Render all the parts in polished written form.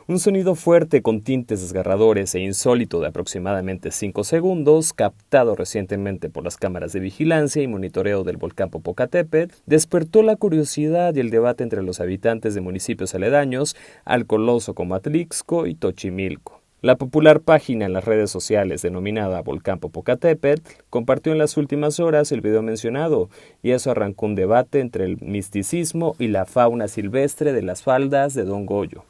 Un sonido fuerte con tintes desgarradores e insólito de aproximadamente 5 segundos, captado recientemente por las cámaras de vigilancia y monitoreo del volcán Popocatépetl, despertó la curiosidad y el debate entre los habitantes de municipios aledaños al coloso como Atlixco y Tochimilco. La popular página en las redes sociales denominada Volcán Popocatépetl compartió en las últimas horas el video mencionado, y eso arrancó un debate entre el misticismo y la fauna silvestre de las faldas de Don Goyo.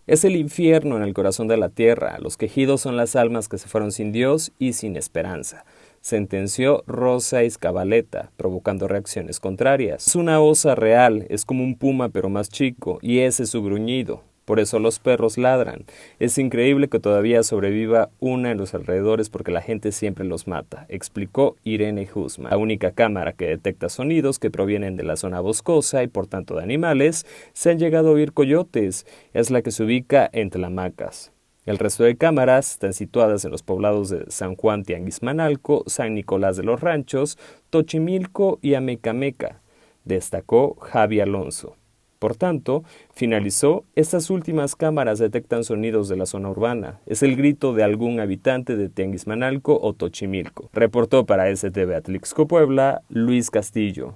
Es el infierno en el corazón de la tierra, los quejidos son las almas que se fueron sin Dios y sin esperanza, sentenció Rosa Izcabaleta, provocando reacciones contrarias. Es una osa real, es como un puma pero más chico, y ese es su gruñido. Por eso los perros ladran. Es increíble que todavía sobreviva una en los alrededores porque la gente siempre los mata, explicó Irene Husman. La única cámara que detecta sonidos que provienen de la zona boscosa y por tanto de animales, se han llegado a oír coyotes, es la que se ubica en Tlamacas. El resto de cámaras están situadas en los poblados de San Juan Tianguismanalco, San Nicolás de los Ranchos, Tochimilco y Amecameca, destacó Javi Alonso. Por tanto, finalizó, estas últimas cámaras detectan sonidos de la zona urbana. Es el grito de algún habitante de Tianguismanalco o Tochimilco. Reportó para STV Atlixco Puebla, Luis Castillo.